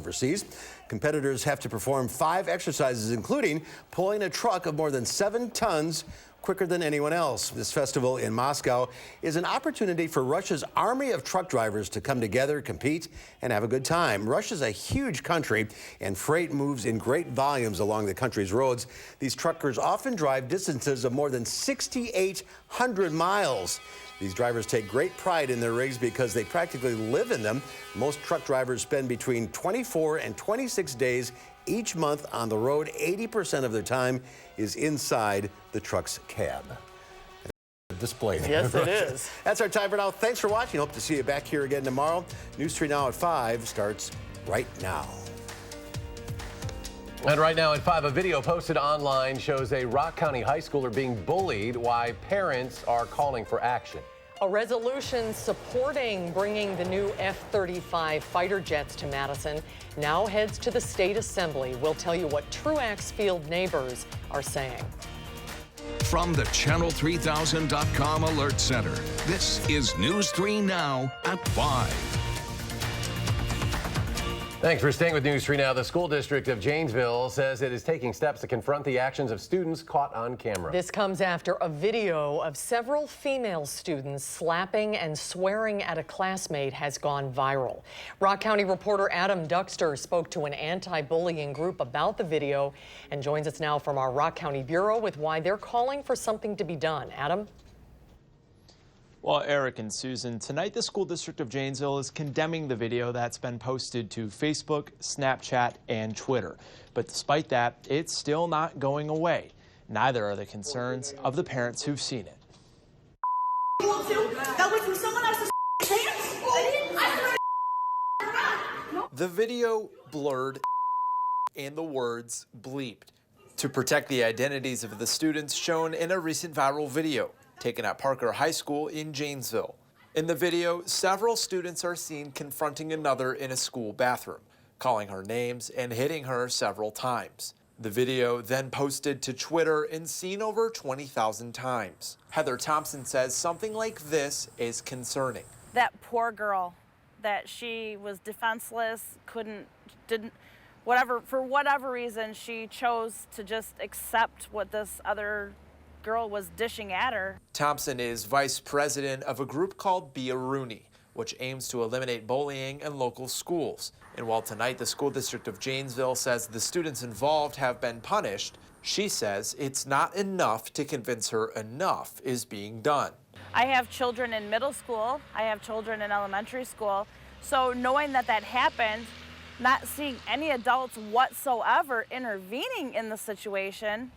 overseas. Competitors have to perform 5 exercises, including pulling a truck of more than 7 tons quicker than anyone else. This festival in Moscow is an opportunity for Russia's army of truck drivers to come together, compete, and have a good time. Russia's a huge country, and freight moves in great volumes along the country's roads. These truckers often drive distances of more than 6,800 miles. These drivers take great pride in their rigs because they practically live in them. Most truck drivers spend between 24 and 26 days each month on the road. 80% of their time is inside the truck's cab. Display. Yes, it is. That's our time for now. Thanks for watching. Hope to see you back here again tomorrow. News 3 Now at 5 starts right now. And right now at 5, a video posted online shows a Rock County high schooler being bullied, why parents are calling for action. A resolution supporting bringing the new F-35 fighter jets to Madison now heads to the state assembly. We'll tell you what Truax Field neighbors are saying. From the Channel3000.com Alert Center, this is News 3 Now at 5. Thanks for staying with News 3 Now. The school district of Janesville says it is taking steps to confront the actions of students caught on camera. This comes after a video of several female students slapping and swearing at a classmate has gone viral. Rock County reporter Adam Duxter spoke to an anti-bullying group about the video and joins us now from our Rock County Bureau with why they're calling for something to be done. Adam? Well, Eric and Susan, tonight the school district of Janesville is condemning the video that's been posted to Facebook, Snapchat, and Twitter. But despite that, it's still not going away. Neither are the concerns of the parents who've seen it. The video blurred and the words bleeped to protect the identities of the students shown in a recent viral video taken at Parker High School in Janesville. In the video, several students are seen confronting another in a school bathroom, calling her names and hitting her several times. The video then posted to Twitter and seen over 20,000 times. Heather Thompson says something like this is concerning. That poor girl, that she was defenseless, for whatever reason, she chose to just accept what this other girl was dishing at her. Thompson is vice president of a group called Be a Rooney, which aims to eliminate bullying in local schools. And while tonight the school district of Janesville says the students involved have been punished, she says it's not enough to convince her enough is being done. I have children in middle school, I have children in elementary school, so knowing that that happened, not seeing any adults whatsoever intervening in the situation,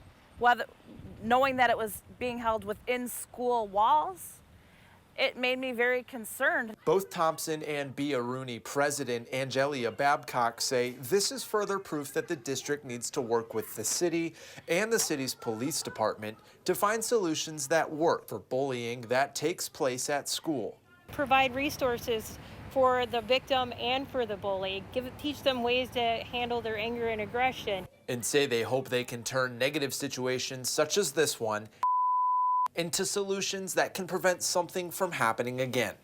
knowing that it was being held within school walls, it made me very concerned. Both Thompson and Be a Rooney president Angelia Babcock say this is further proof that the district needs to work with the city and the city's police department to find solutions that work for bullying that takes place at school. Provide resources for the victim and for the bully. Teach them ways to handle their anger and aggression. And say they hope they can turn negative situations such as this one into solutions that can prevent something from happening again.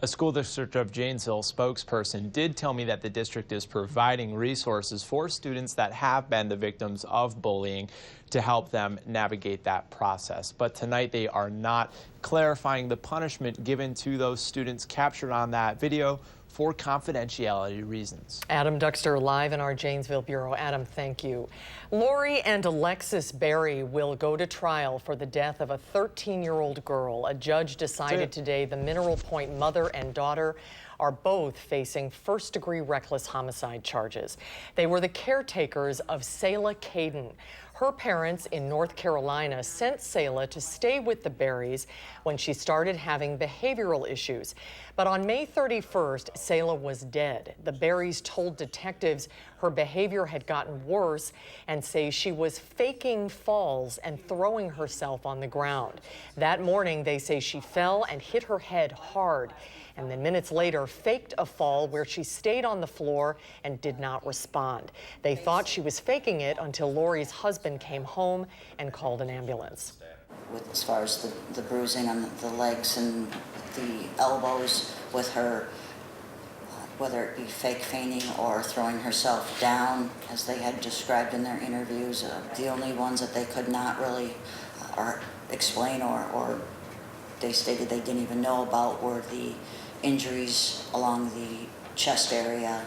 A school district of Janesville spokesperson did tell me that the district is providing resources for students that have been the victims of bullying to help them navigate that process. But tonight they are not clarifying the punishment given to those students captured on that video for confidentiality reasons. Adam Duxter live in our Janesville Bureau. Adam, thank you. Lori and Alexis Berry will go to trial for the death of a 13-year-old girl. A judge decided today the Mineral Point mother and daughter are both facing first-degree reckless homicide charges. They were the caretakers of Selah Caden. Her parents in North Carolina sent Selah to stay with the Berrys when she started having behavioral issues. But on May 31st, Selah was dead. The Berrys told detectives her behavior had gotten worse and say she was faking falls and throwing herself on the ground. That morning, they say she fell and hit her head hard, and then minutes later faked a fall where she stayed on the floor and did not respond. They thought she was faking it until Lori's husband came home and called an ambulance. As far as the bruising on the legs and the elbows with her whether it be fake fainting or throwing herself down, as they had described in their interviews. The only ones that they could not really explain or they stated they didn't even know about were the injuries along the chest area.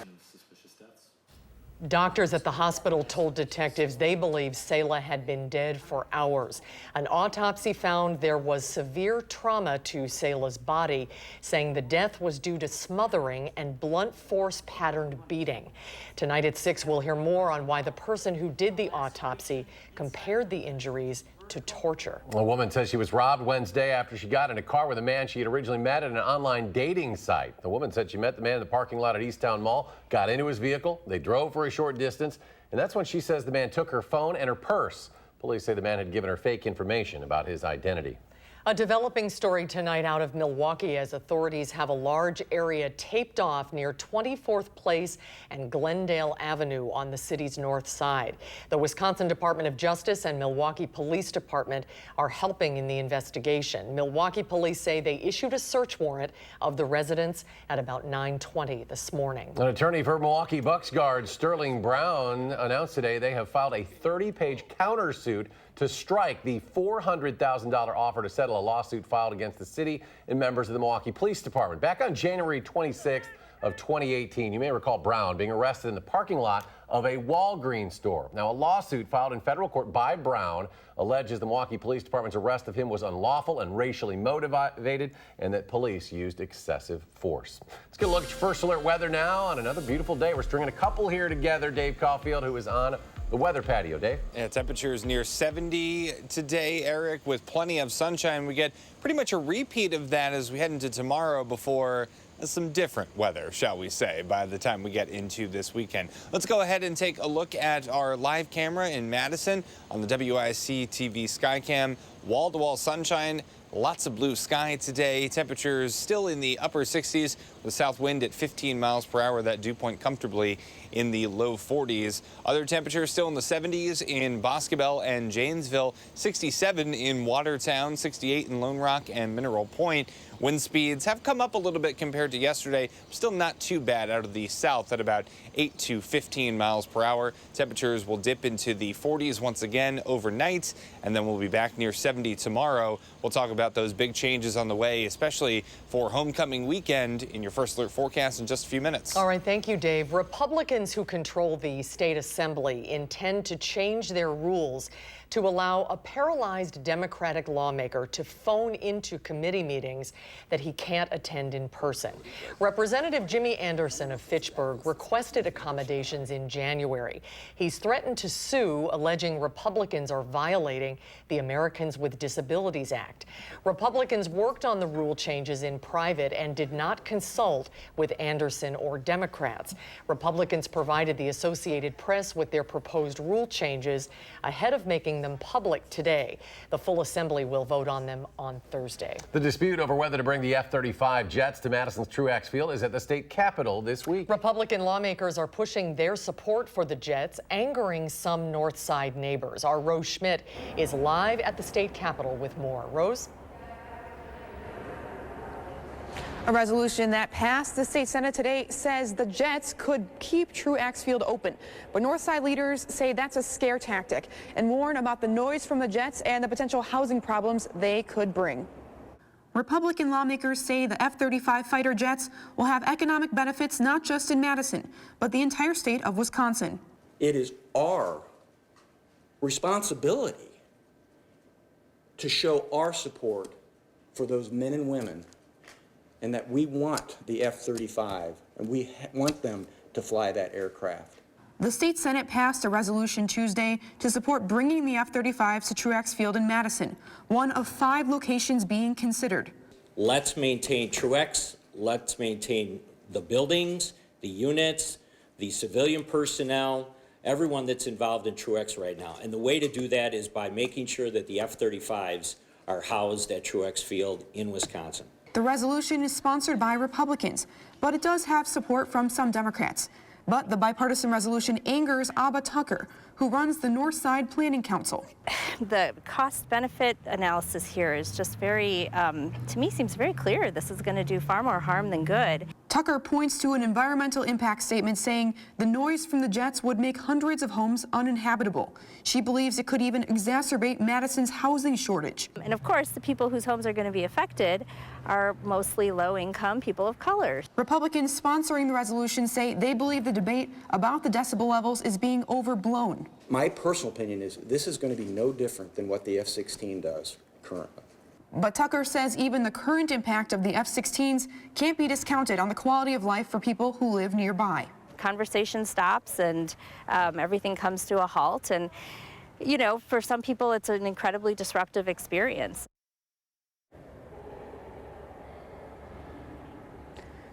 Doctors at the hospital told detectives they believe Selah had been dead for hours. An autopsy found there was severe trauma to Selah's body, saying the death was due to smothering and blunt force patterned beating. Tonight at 6, we'll hear more on why the person who did the autopsy compared the injuries to torture. A woman says she was robbed Wednesday after she got in a car with a man she had originally met at an online dating site. The woman said she met the man in the parking lot at Easttown Mall, got into his vehicle, they drove for a short distance, and that's when she says the man took her phone and her purse. Police say the man had given her fake information about his identity. A developing story tonight out of Milwaukee as authorities have a large area taped off near 24th Place and Glendale Avenue on the city's north side. The Wisconsin Department of Justice and Milwaukee Police Department are helping in the investigation. Milwaukee police say they issued a search warrant of the residence at about 9:20 this morning. An attorney for Milwaukee Bucks guard Sterling Brown announced today they have filed a 30-page countersuit to strike the $400,000 offer to settle a lawsuit filed against the city and members of the Milwaukee Police Department. Back on January 26th of 2018, you may recall Brown being arrested in the parking lot of a Walgreens store. Now, a lawsuit filed in federal court by Brown alleges the Milwaukee Police Department's arrest of him was unlawful and racially motivated, and that police used excessive force. Let's get a look at your First Alert weather now on another beautiful day. We're stringing a couple here together. Dave Caulfield, who is on the weather patio. Dave? Yeah, temperatures near 70 today, Eric, with plenty of sunshine. We get pretty much a repeat of that as we head into tomorrow before some different weather, shall we say, by the time we get into this weekend. Let's go ahead and take a look at our live camera in Madison on the WISC-TV Skycam. Wall-to-wall sunshine. Lots of blue sky today. Temperatures still in the upper 60s with south wind at 15 miles per hour. That dew point comfortably in the low 40s. Other temperatures still in the 70s in Boscobel and Janesville, 67 in Watertown, 68 in Lone Rock and Mineral Point. Wind speeds have come up a little bit compared to yesterday. Still not too bad out of the south at about 8 to 15 miles per hour. Temperatures will dip into the 40s once again overnight, and then we'll be back near 70 tomorrow. We'll talk about those big changes on the way, especially for homecoming weekend in your First Alert forecast in just a few minutes. All right, thank you, Dave. Republicans who control the state assembly intend to change their rules to allow a paralyzed Democratic lawmaker to phone into committee meetings that he can't attend in person. Representative Jimmy Anderson of Fitchburg requested accommodations in January. He's threatened to sue, alleging Republicans are violating the Americans with Disabilities Act. Republicans worked on the rule changes in private and did not consult with Anderson or Democrats. Republicans provided the Associated Press with their proposed rule changes ahead of making them public today. The full assembly will vote on them on Thursday. The dispute over whether to bring the F-35 jets to Madison's Truax Field is at the state capitol this week. Republican lawmakers are pushing their support for the jets, angering some North Side neighbors. Our Rose Schmidt is live at the state capitol with more. Rose? A resolution that passed the state Senate today says the jets could keep Truax Field open. But Northside leaders say that's a scare tactic and warn about the noise from the jets and the potential housing problems they could bring. Republican lawmakers say the F-35 fighter jets will have economic benefits not just in Madison, but the entire state of Wisconsin. It is our responsibility to show our support for those men and women, and that we want the F-35 and we want them to fly that aircraft. The state Senate passed a resolution Tuesday to support bringing the F-35s to Truax Field in Madison, one of 5 locations being considered. Let's maintain Truax, let's maintain the buildings, the units, the civilian personnel, everyone that's involved in Truax right now. And the way to do that is by making sure that the F-35s are housed at Truax Field in Wisconsin. The resolution is sponsored by Republicans, but it does have support from some Democrats. But the bipartisan resolution angers Abba Tucker, who runs the Northside Planning Council. The cost-benefit analysis here is just very, to me, seems very clear. This is going to do far more harm than good. Tucker points to an environmental impact statement saying the noise from the jets would make hundreds of homes uninhabitable. She believes it could even exacerbate Madison's housing shortage. And of course, the people whose homes are going to be affected are mostly low-income people of color. Republicans sponsoring the resolution say they believe the debate about the decibel levels is being overblown. My personal opinion is this is going to be no different than what the F-16 does currently. But Tucker says even the current impact of the F-16s can't be discounted on the quality of life for people who live nearby. Conversation stops and everything comes to a halt. And, you know, for some people, it's an incredibly disruptive experience.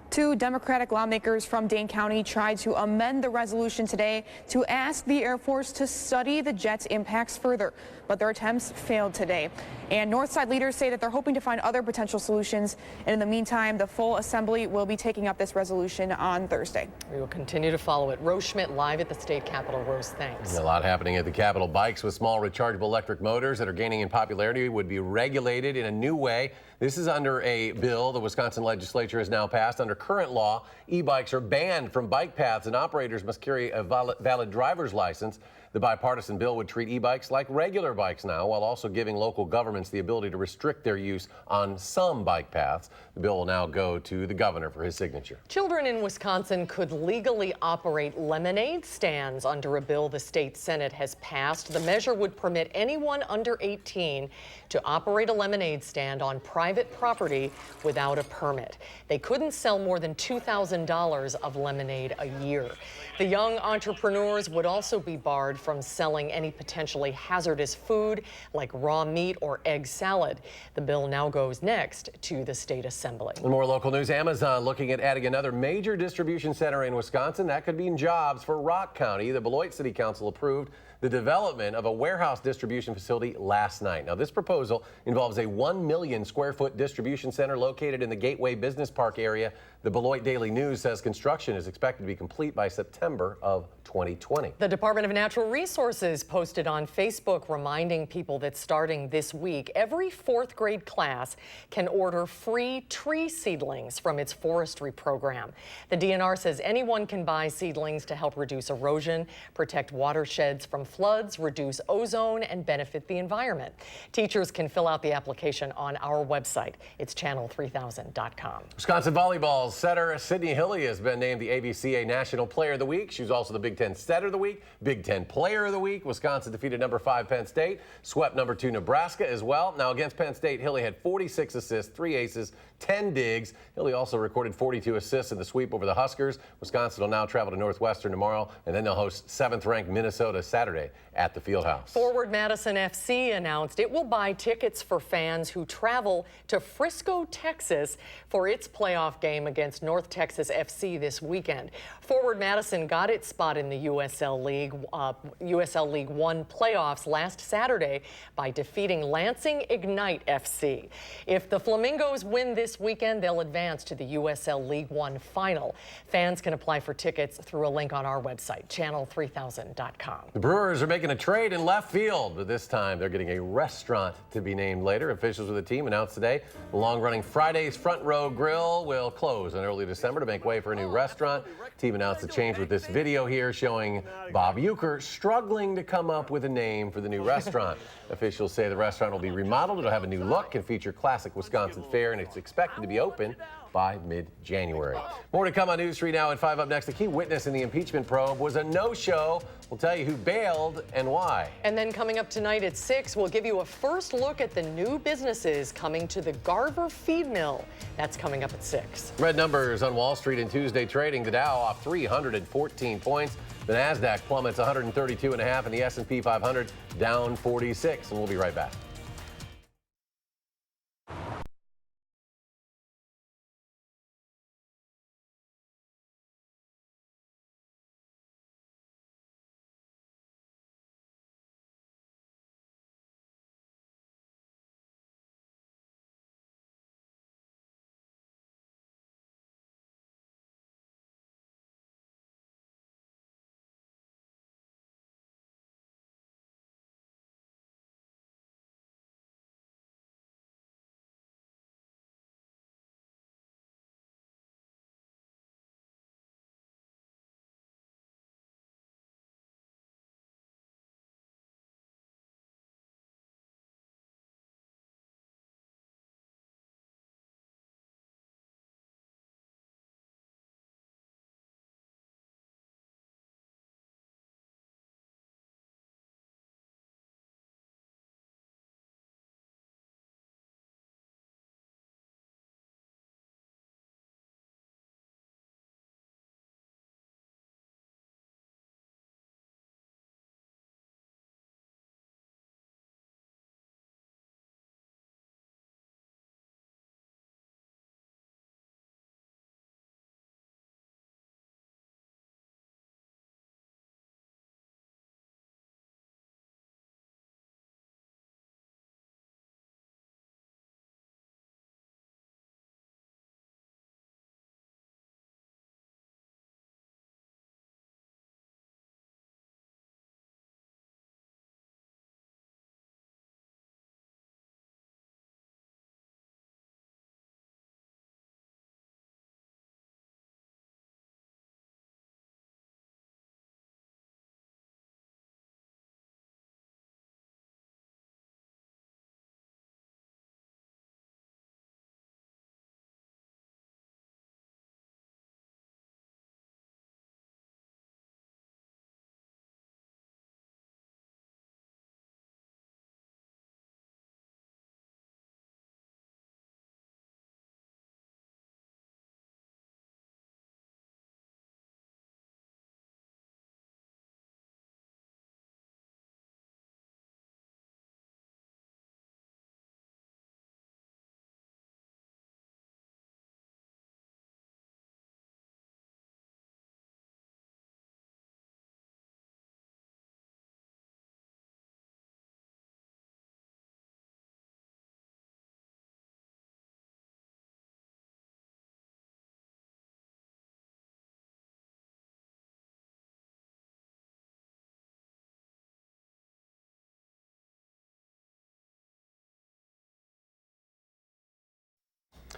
Two Democratic lawmakers from Dane County tried to amend the resolution today to ask the Air Force to study the jet's impacts further, but their attempts failed today. And Northside leaders say that they're hoping to find other potential solutions. And in the meantime, the full assembly will be taking up this resolution on Thursday. We will continue to follow it. Rose Schmidt live at the state capitol. Rose, thanks. A lot happening at the Capitol. Bikes with small rechargeable electric motors that are gaining in popularity would be regulated in a new way. This is under a bill the Wisconsin legislature has now passed. Under current law, e-bikes are banned from bike paths and operators must carry a valid driver's license. The bipartisan bill would treat e-bikes like regular bikes now, while also giving local governments the ability to restrict their use on some bike paths. The bill will now go to the governor for his signature. Children in Wisconsin could legally operate lemonade stands under a bill the state Senate has passed. The measure would permit anyone under 18 to operate a lemonade stand on private property without a permit. They couldn't sell more than $2,000 of lemonade a year. The young entrepreneurs would also be barred from selling any potentially hazardous food like raw meat or egg salad. The bill now goes next to the state assembly. And more local news. Amazon looking at adding another major distribution center in Wisconsin. That could mean jobs for Rock County. The Beloit City Council approved the development of a warehouse distribution facility last night. Now, this proposal involves a 1 million square foot distribution center located in the Gateway Business Park area. The Beloit Daily News says construction is expected to be complete by September of 2020. The Department of Natural Resources posted on Facebook reminding people that starting this week, every 4th grade class can order free tree seedlings from its forestry program. The DNR says anyone can buy seedlings to help reduce erosion, protect watersheds from floods, reduce ozone, and benefit the environment. Teachers can fill out the application on our website. It's channel3000.com. Wisconsin volleyball setter Sydney Hilly has been named the ABCA National Player of the Week. She was also the Big Ten Setter of the Week, Big Ten Player of the Week. Wisconsin defeated number 5 Penn State, swept number 2 Nebraska as well. Now against Penn State, Hilly had 46 assists, 3 aces, 10 digs. Hilly also recorded 42 assists in the sweep over the Huskers. Wisconsin will now travel to Northwestern tomorrow, and then they'll host 7th-ranked Minnesota Saturday at the Fieldhouse. Forward Madison FC announced it will buy tickets for fans who travel to Frisco, Texas for its playoff game against North Texas FC this weekend. Forward Madison got its spot in the USL League 1 playoffs last Saturday by defeating Lansing Ignite FC. If the Flamingos win this weekend, they'll advance to the USL League 1 final. Fans can apply for tickets through a link on our website, channel3000.com. The Brewers are making a trade in left field, but this time they're getting a restaurant to be named later. Officials with the team announced today the long-running Friday's Front Row Grill will close in early December to make way for a new restaurant. Team announced the change with this video here showing Bob Uecker struggling to come up with a name for the new restaurant. Officials say the restaurant will be remodeled. It'll have a new look and feature classic Wisconsin fare, and it's expected to be open by mid-January. More to come on News 3 Now at 5. Up next, the key witness in the impeachment probe was a no-show. We'll tell you who bailed and why. And then coming up tonight at 6, we'll give you a first look at the new businesses coming to the Garver feed mill. That's coming up at 6. Red numbers on Wall Street in Tuesday trading. The Dow off 314 points. The NASDAQ plummets 132.5 and the S&P 500 down 46. And we'll be right back.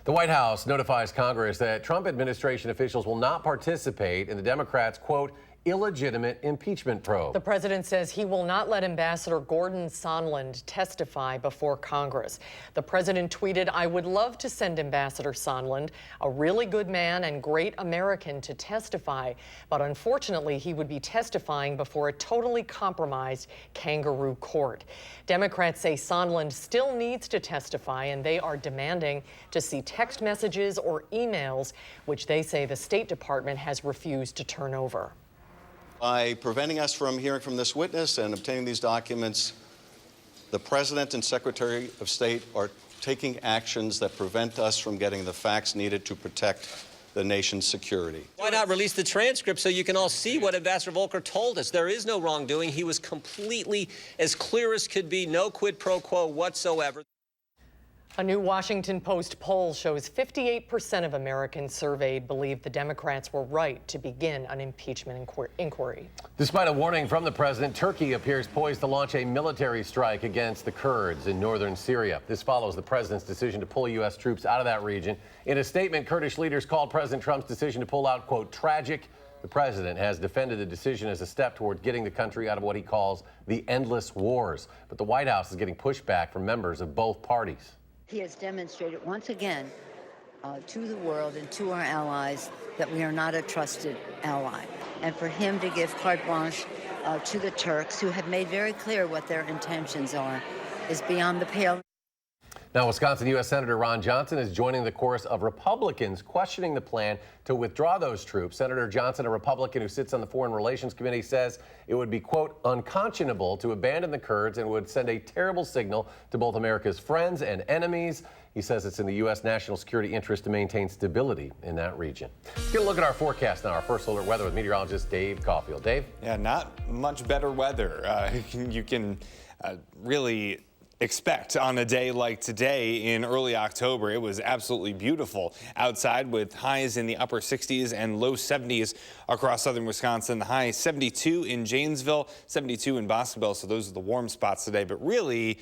The White House notifies Congress that Trump administration officials will not participate in the Democrats' quote, illegitimate impeachment probe. The president says he will not let Ambassador Gordon Sondland testify before Congress. The president tweeted, "I would love to send Ambassador Sondland, a really good man and great American, to testify, but unfortunately he would be testifying before a totally compromised kangaroo court." Democrats say Sondland still needs to testify, and they are demanding to see text messages or emails, which they say the State Department has refused to turn over. By preventing us from hearing from this witness and obtaining these documents, the President and Secretary of State are taking actions that prevent us from getting the facts needed to protect the nation's security. Why not release the transcript so you can all see what Ambassador Volker told us? There is no wrongdoing. He was completely as clear as could be, no quid pro quo whatsoever. A new Washington Post poll shows 58% of Americans surveyed believe the Democrats were right to begin an impeachment inquiry. Despite a warning from the president, Turkey appears poised to launch a military strike against the Kurds in northern Syria. This follows the president's decision to pull U.S. troops out of that region. In a statement, Kurdish leaders called President Trump's decision to pull out, quote, tragic. The president has defended the decision as a step toward getting the country out of what he calls the endless wars. But the White House is getting pushback from members of both parties. He has demonstrated once again to the world and to our allies that we are not a trusted ally. And for him to give carte blanche to the Turks, who have made very clear what their intentions are, is beyond the pale. Now, Wisconsin U.S. Senator Ron Johnson is joining the chorus of Republicans questioning the plan to withdraw those troops. Senator Johnson, a Republican who sits on the Foreign Relations Committee, says it would be, quote, unconscionable to abandon the Kurds and would send a terrible signal to both America's friends and enemies. He says it's in the U.S. national security interest to maintain stability in that region. Let's get a look at our forecast now. Our first alert weather with meteorologist Dave Caulfield. Dave? Yeah, not much better weather. You can really expect on a day like today in early October. It was absolutely beautiful outside with highs in the upper 60s and low 70s across southern Wisconsin. The high 72 in Janesville, 72 in Boscobel. So those are the warm spots today, but really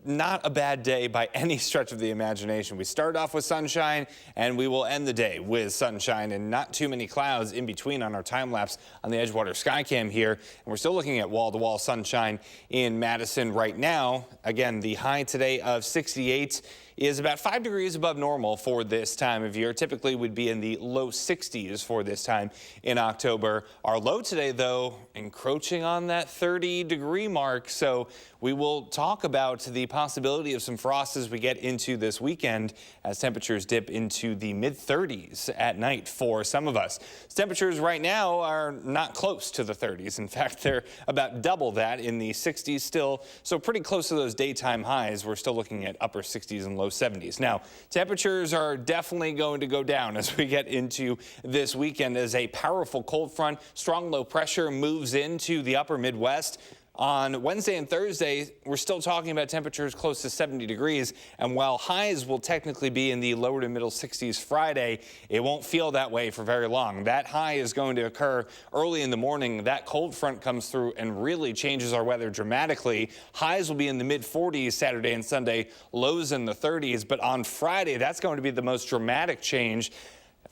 not a bad day by any stretch of the imagination. We start off with sunshine and we will end the day with sunshine and not too many clouds in between on our time lapse on the Edgewater Skycam here. And we're still looking at wall-to-wall sunshine in Madison right now. Again, the high today of 68 is about 5 degrees above normal for this time of year. Typically would be in the low 60s for this time in October. Our low today, though, encroaching on that 30-degree mark. So we will talk about the possibility of some frost as we get into this weekend as temperatures dip into the mid-30s at night for some of us. Temperatures right now are not close to the 30s. In fact, they're about double that in the 60s still. So pretty close to those daytime highs. We're still looking at upper 60s and low 70s. Now, temperatures are definitely going to go down as we get into this weekend as a powerful cold front, strong low pressure moves into the upper Midwest. On Wednesday and Thursday, we're still talking about temperatures close to 70 degrees. And while highs will technically be in the lower to middle 60s Friday, it won't feel that way for very long. That high is going to occur early in the morning. That cold front comes through and really changes our weather dramatically. Highs will be in the mid 40s Saturday and Sunday, lows in the 30s. But on Friday, that's going to be the most dramatic change.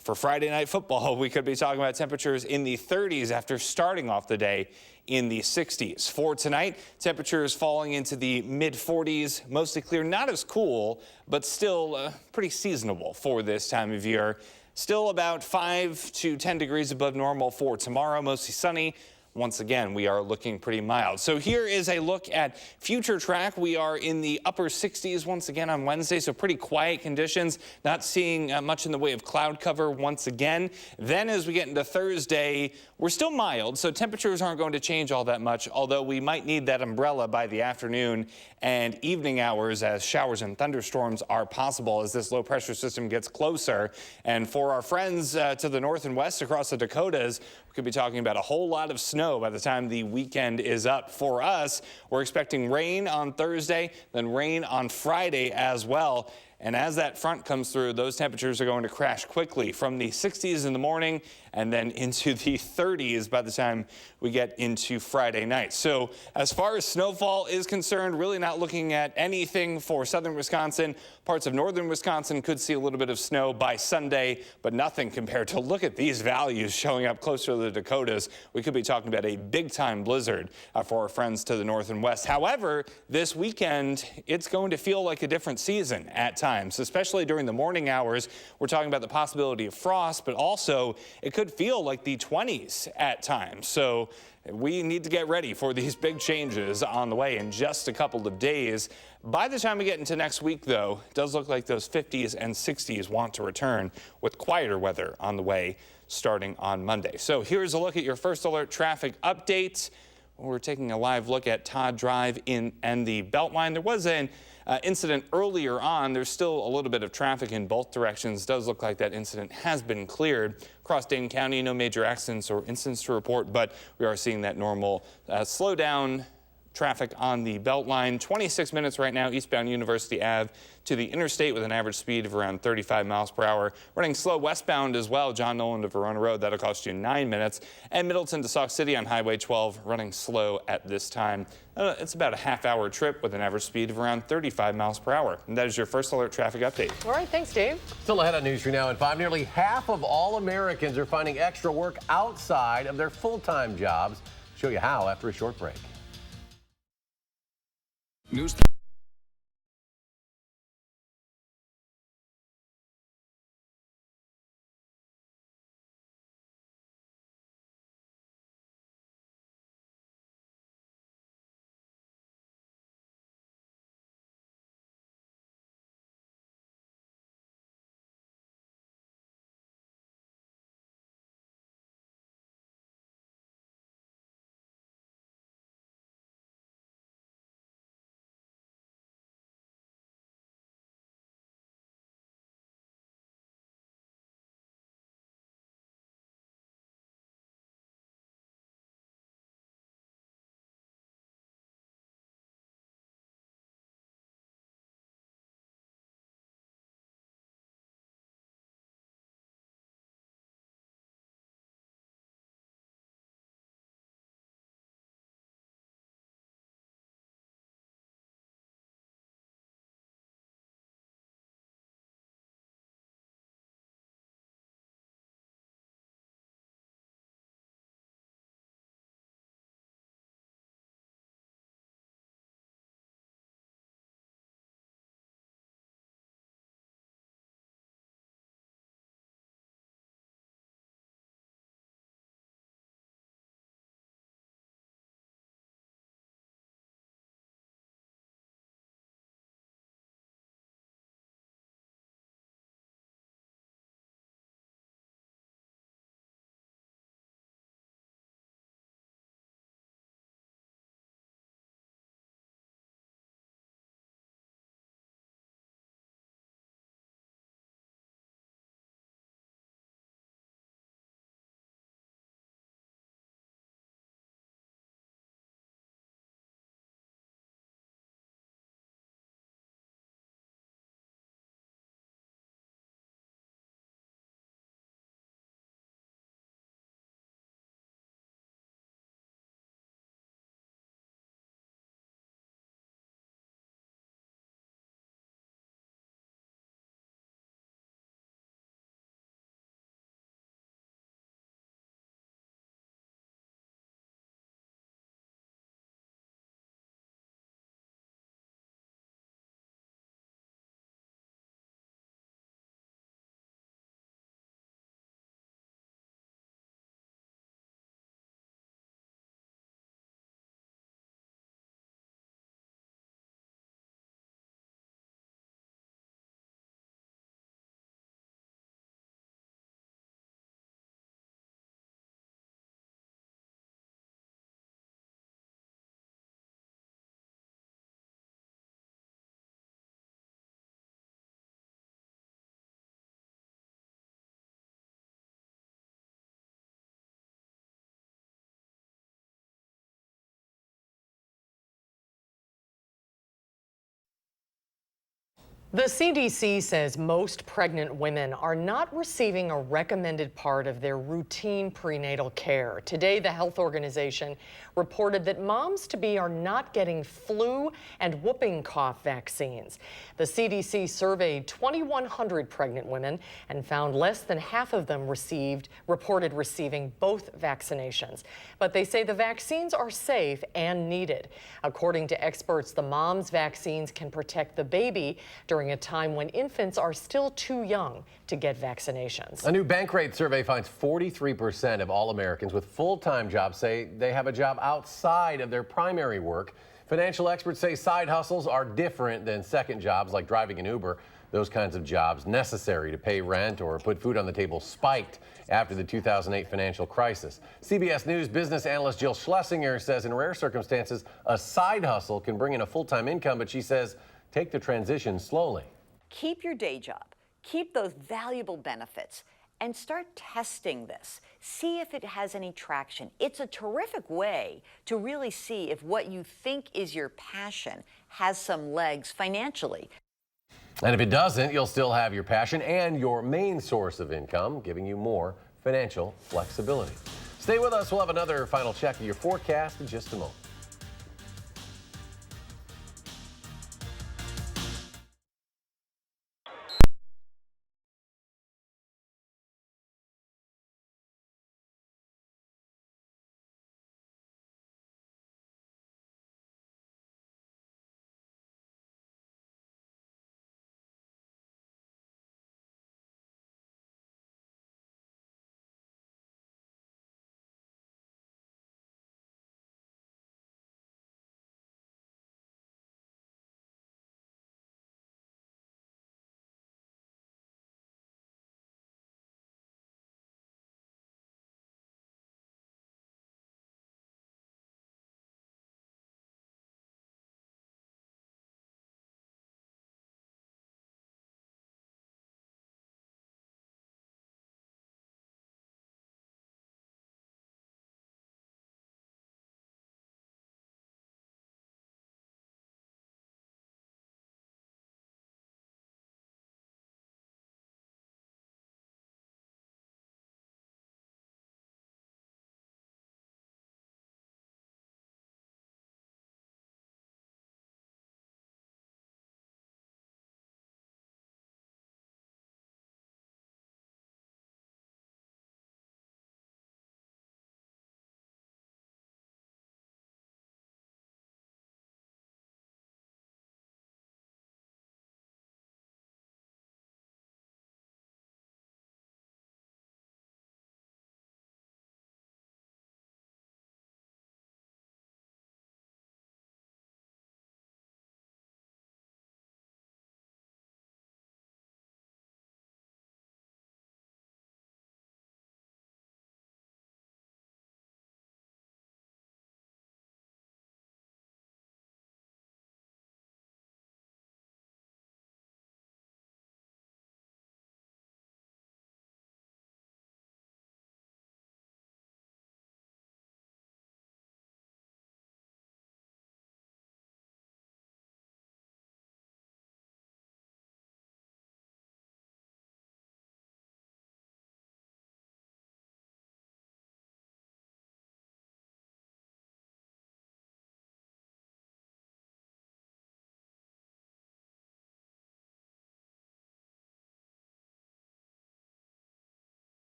For Friday Night Football, we could be talking about temperatures in the 30s after starting off the day in the 60s. For tonight, temperatures falling into the mid 40s, mostly clear, not as cool, but still pretty seasonable for this time of year. Still about 5 to 10 degrees above normal for tomorrow, mostly sunny. Once again, we are looking pretty mild. So here is a look at future track. We are in the upper 60s once again on Wednesday, so pretty quiet conditions. Not seeing much in the way of cloud cover once again. Then as we get into Thursday, we're still mild, so temperatures aren't going to change all that much, although we might need that umbrella by the afternoon and evening hours as showers and thunderstorms are possible as this low pressure system gets closer. And for our friends to the north and west across the Dakotas, we could be talking about a whole lot of snow by the time the weekend is up. For us, we're expecting rain on Thursday, then rain on Friday as well. And as that front comes through, those temperatures are going to crash quickly from the 60s in the morning and then into the 30s by the time we get into Friday night. So as far as snowfall is concerned, really not looking at anything for southern Wisconsin. Parts of northern Wisconsin could see a little bit of snow by Sunday, but nothing compared to, look at these values showing up closer to the Dakotas. We could be talking about a big-time blizzard for our friends to the north and west. However, this weekend, it's going to feel like a different season at times, especially during the morning hours. We're talking about the possibility of frost, but also it could feel like the 20s at times. So we need to get ready for these big changes on the way in just a couple of days. By the time we get into next week, though, it does look like those 50s and 60s want to return with quieter weather on the way starting on Monday. So here's a look at your First Alert traffic update. We're taking a live look at Todd Drive and the Beltline. There was an incident earlier on. There's still a little bit of traffic in both directions. It does look like that incident has been cleared. Across Dane County, no major accidents or incidents to report, but we are seeing that normal slowdown traffic on the Beltline. 26 minutes right now, eastbound University Ave to the interstate with an average speed of around 35 miles per hour. Running slow westbound as well, John Nolan to Verona Road. That'll cost you 9 minutes. And Middleton to Sauk City on Highway 12 running slow at this time. It's about a half-hour trip with an average speed of around 35 miles per hour. And that is your First Alert traffic update. All right, thanks, Dave. Still ahead on News 3 Now at 5. Nearly half of all Americans are finding extra work outside of their full-time jobs. Show you how after a short break. News The CDC says most pregnant women are not receiving a recommended part of their routine prenatal care. Today, the health organization reported that moms-to-be are not getting flu and whooping cough vaccines. The CDC surveyed 2,100 pregnant women and found less than half of them reported receiving both vaccinations. But they say the vaccines are safe and needed. According to experts, the mom's vaccines can protect the baby during a time when infants are still too young to get vaccinations. A new Bankrate survey finds 43% of all Americans with full-time jobs say they have a job outside of their primary work. Financial experts say side hustles are different than second jobs like driving an Uber. Those kinds of jobs necessary to pay rent or put food on the table spiked after the 2008 financial crisis. CBS News business analyst Jill Schlesinger says in rare circumstances, a side hustle can bring in a full-time income, but she says take the transition slowly. Keep your day job, keep those valuable benefits, and start testing this. See if it has any traction. It's a terrific way to really see if what you think is your passion has some legs financially. And if it doesn't, you'll still have your passion and your main source of income, giving you more financial flexibility. Stay with us. We'll have another final check of your forecast in just a moment.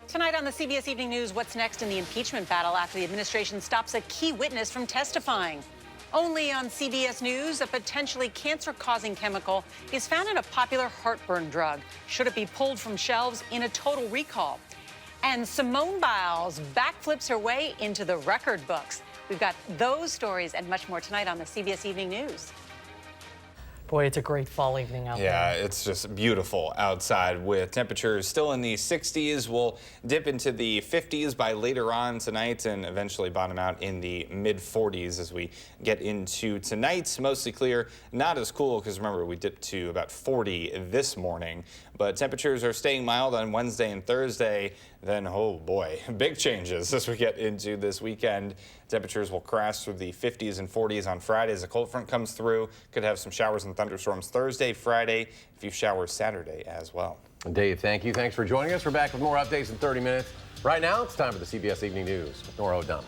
Tonight on the CBS Evening News, what's next in the impeachment battle after the administration stops a key witness from testifying? Only on CBS News, a potentially cancer-causing chemical is found in a popular heartburn drug. Should it be pulled from shelves in a total recall? And Simone Biles backflips her way into the record books. We've got those stories and much more tonight on the CBS Evening News. Boy, it's a great fall evening out there. Yeah, it's just beautiful outside with temperatures still in the 60s. We'll dip into the 50s by later on tonight and eventually bottom out in the mid 40s as we get into tonight. Mostly clear, not as cool because remember we dipped to about 40 this morning. But temperatures are staying mild on Wednesday and Thursday. Then, oh boy, big changes as we get into this weekend. Temperatures will crash through the 50s and 40s on Friday as a cold front comes through. Could have some showers and thunderstorms Thursday, Friday, a few showers Saturday as well. Dave, thank you. Thanks for joining us. We're back with more updates in 30 minutes. Right now, it's time for the CBS Evening News with Nora O'Donnell.